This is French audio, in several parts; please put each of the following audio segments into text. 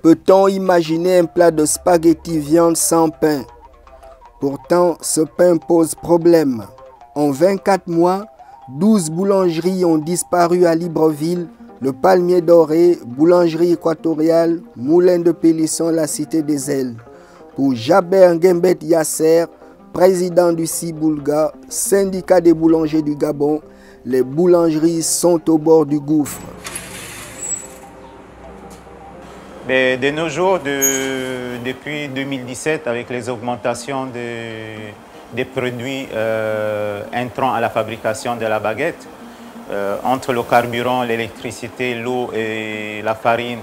Peut-on imaginer un plat de spaghetti viande sans pain? Pourtant, ce pain pose problème. En 24 mois, 12 boulangeries ont disparu à Libreville, le Palmier Doré, Boulangerie Équatoriale, Moulin de Pélisson, la Cité des Ailes. Pour Jaber Ngembet Yasser, président du Ciboulga, syndicat des boulangers du Gabon, les boulangeries sont au bord du gouffre. De nos jours, depuis 2017, avec les augmentations des produits intrants à la fabrication de la baguette, entre le carburant, l'électricité, l'eau et la farine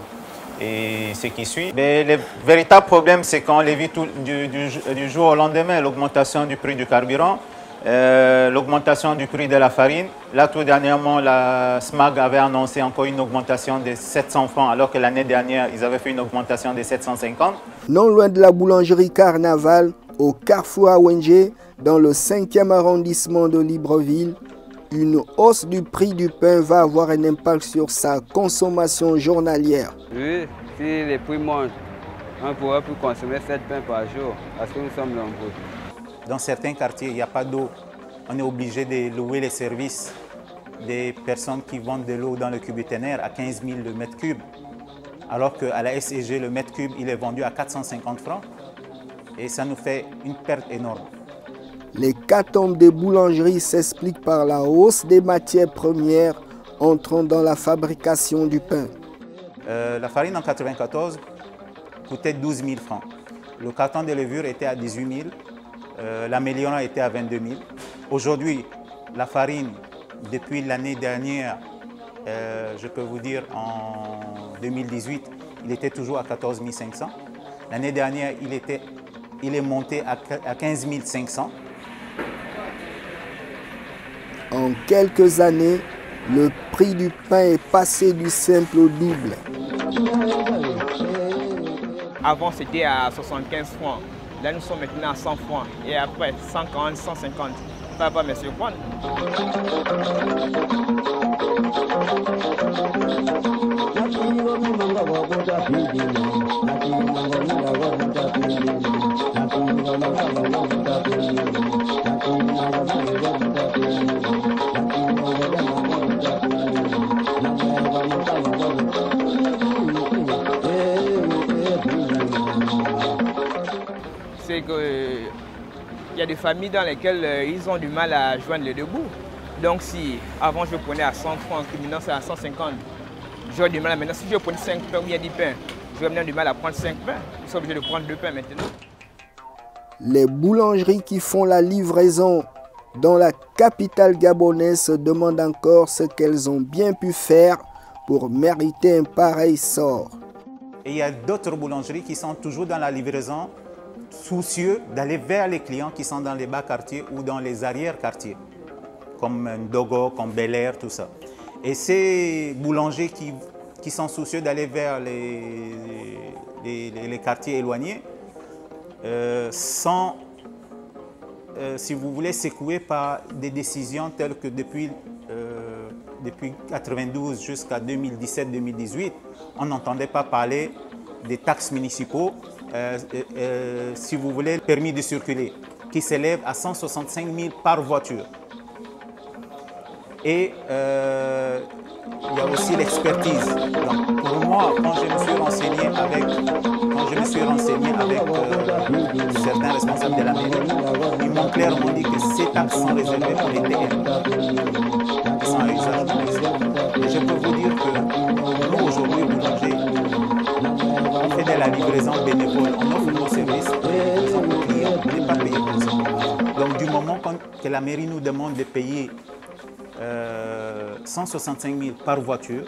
et ce qui suit. Mais le véritable problème, c'est qu'on les vit du jour au lendemain, l'augmentation du prix du carburant, l'augmentation du prix de la farine. Là, tout dernièrement, la SMAG avait annoncé encore une augmentation de 700 francs, alors que l'année dernière, ils avaient fait une augmentation de 750. Non loin de la boulangerie Carnaval, au carrefour Awenje, dans le 5e arrondissement de Libreville, une hausse du prix du pain va avoir un impact sur sa consommation journalière. Oui, si les prix montent, on pourra plus consommer 7 pains par jour, parce que nous sommes nombreux. Dans certains quartiers, il n'y a pas d'eau. On est obligé de louer les services des personnes qui vendent de l'eau dans le cubiténaire à 15 000 le mètre cube. Alors qu'à la SEG, le mètre cube, il est vendu à 450 francs. Et ça nous fait une perte énorme. L'hécatombe des boulangeries s'explique par la hausse des matières premières entrant dans la fabrication du pain. La farine en 1994 coûtait 12 000 francs. Le carton de levure était à 18 000. L'améliorant était à 22 000. Aujourd'hui, la farine, depuis l'année dernière, je peux vous dire en 2018, il était toujours à 14 500. L'année dernière, il est monté à 15 500. En quelques années, le prix du pain est passé du simple au double. Avant, c'était à 75 francs. Là, nous sommes maintenant à 100 francs. Et après, 140, 150. Ça va me surprendre. C'est qu'il y a des familles dans lesquelles ils ont du mal à joindre les deux bouts. Donc si avant je prenais à 100 francs, maintenant c'est à 150, j'aurais du mal. Maintenant si je prenais 5 pains ou bien 10 pains, j'aurais maintenant du mal à prendre 5 pains. Je suis obligé de prendre 2 pains maintenant. Les boulangeries qui font la livraison dans la capitale gabonaise se demandent encore ce qu'elles ont bien pu faire pour mériter un pareil sort. Et il y a d'autres boulangeries qui sont toujours dans la livraison, soucieux d'aller vers les clients qui sont dans les bas quartiers ou dans les arrière quartiers, comme Ndogo, comme Bel Air, tout ça. Et ces boulangers qui sont soucieux d'aller vers les quartiers éloignés sont, si vous voulez, secoués par des décisions telles que depuis 1992 jusqu'à 2017-2018, on n'entendait pas parler des taxes municipaux, si vous voulez, le permis de circuler, qui s'élève à 165 000 par voiture. Et il y a aussi l'expertise. Donc pour moi, quand je me suis renseigné avec certains responsables de la mairie, ils m'ont clairement dit que ces taxes sont réservées pour les TN, qui sont à usage domestique. Et je peux vous dire que nous, aujourd'hui, boulangers, on fait de la livraison bénévole, on offre nos services, le client n'est pas payé pour ça. Donc du moment que la mairie nous demande de payer 165 000 par voiture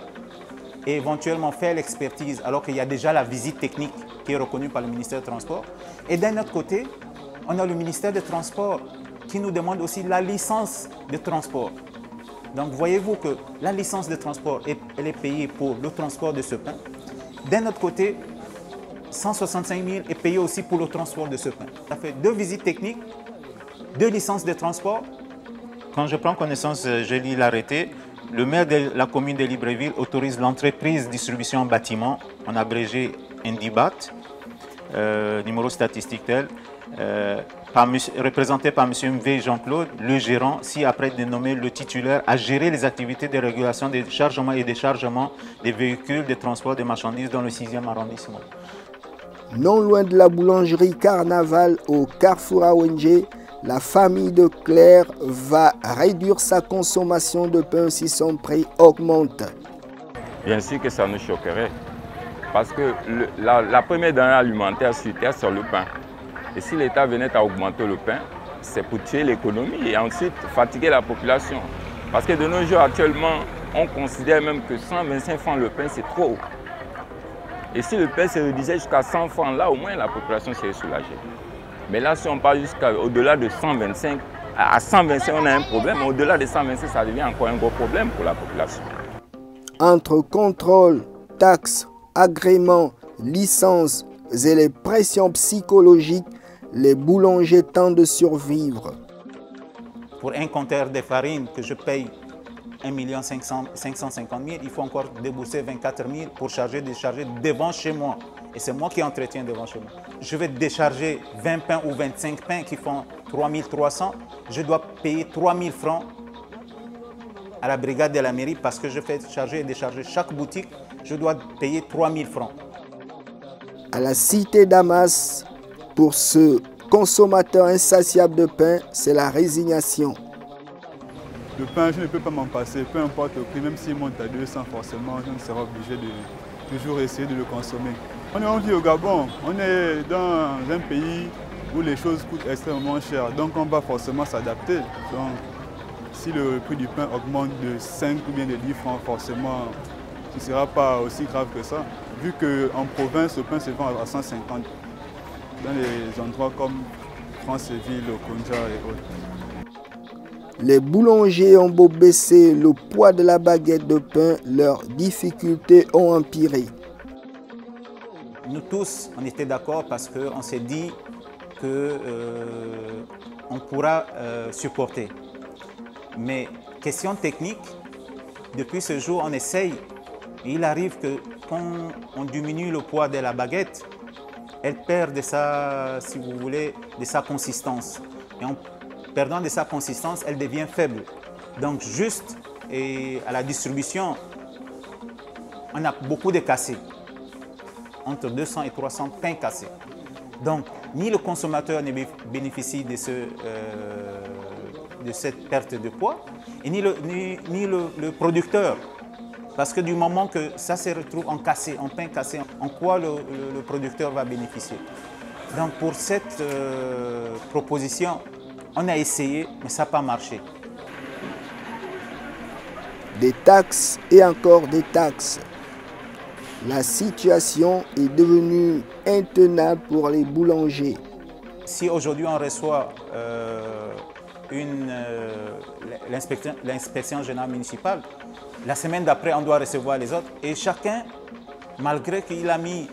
et éventuellement faire l'expertise alors qu'il y a déjà la visite technique qui est reconnue par le ministère des Transports. Et d'un autre côté, on a le ministère des Transports qui nous demande aussi la licence de transport. Donc voyez-vous que la licence de transport, elle est payée pour le transport de ce pain. D'un autre côté, 165 000 est payé aussi pour le transport de ce pain. Ça fait 2 visites techniques, 2 licences de transport. Quand je prends connaissance, je lis l'arrêté, le maire de la commune de Libreville autorise l'entreprise distribution bâtiment, en abrégé Indibat, numéro statistique tel, représenté par M. V. Jean-Claude, le gérant, ci-après dénommé le titulaire, à gérer les activités de régulation des chargements et déchargements des véhicules de transport de marchandises dans le 6e arrondissement. Non loin de la boulangerie Carnaval au Carrefour Awenge, la famille de Claire va réduire sa consommation de pain si son prix augmente. Bien sûr que ça nous choquerait, parce que la première denrée alimentaire sur terre, c'est le pain. Et si l'État venait à augmenter le pain, c'est pour tuer l'économie et ensuite fatiguer la population. Parce que de nos jours, actuellement, on considère même que 125 francs le pain, c'est trop. Et si le pain se réduisait jusqu'à 100 francs, là au moins la population serait soulagée. Mais là, si on parle au-delà de 125, à 125 on a un problème. Au-delà de 125, ça devient encore un gros problème pour la population. Entre contrôle, taxes, agréments, licences et les pressions psychologiques, les boulangers tentent de survivre. Pour un compteur de farine que je paye 1 550 000, il faut encore débourser 24 000 pour décharger devant chez moi. Et c'est moi qui entretiens devant chez moi. Je vais décharger 20 pains ou 25 pains qui font 3 300. Je dois payer 3 000 francs à la brigade de la mairie parce que je fais charger et décharger chaque boutique. Je dois payer 3 000 francs. À la cité d'Amas, pour ce consommateur insatiable de pain, c'est la résignation. Le pain, je ne peux pas m'en passer, peu importe le prix, même s'il monte à 200 forcément, je ne serai obligé de toujours essayer de le consommer. On vit au Gabon, on est dans un pays où les choses coûtent extrêmement cher, donc on va forcément s'adapter. Donc si le prix du pain augmente de 5 ou bien de 10 francs, forcément, ce ne sera pas aussi grave que ça, vu qu'en province, le pain se vend à 150 dans les endroits comme France-Ville, Okonja et autres. Les boulangers ont beau baisser le poids de la baguette de pain, leurs difficultés ont empiré. Nous tous, on était d'accord parce qu'on s'est dit qu'on pourra supporter. Mais question technique, depuis ce jour, on essaye. Et il arrive que quand on diminue le poids de la baguette, elle perd de sa, si vous voulez, de sa consistance. Et en perdant de sa consistance, elle devient faible. Donc juste et à la distribution, on a beaucoup de cassés. Entre 200 et 300 pains cassés. Donc, ni le consommateur ne bénéficie de cette perte de poids, et ni le producteur. Parce que du moment que ça se retrouve en cassé, en pain cassé, en quoi le producteur va bénéficier? Donc, pour cette proposition, on a essayé, mais ça n'a pas marché. Des taxes et encore des taxes. La situation est devenue intenable pour les boulangers. Si aujourd'hui on reçoit l'inspection générale municipale, la semaine d'après on doit recevoir les autres. Et chacun, malgré qu'il a mis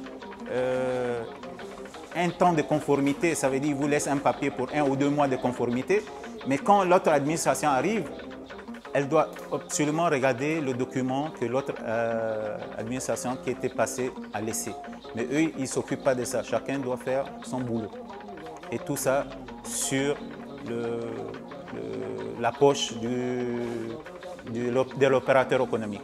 un temps de conformité, ça veut dire qu'il vous laisse un papier pour 1 ou 2 mois de conformité, mais quand l'autre administration arrive, elle doit absolument regarder le document que l'autre administration qui était passée a laissé. Mais eux, ils ne s'occupent pas de ça. Chacun doit faire son boulot. Et tout ça sur la poche de l'opérateur économique.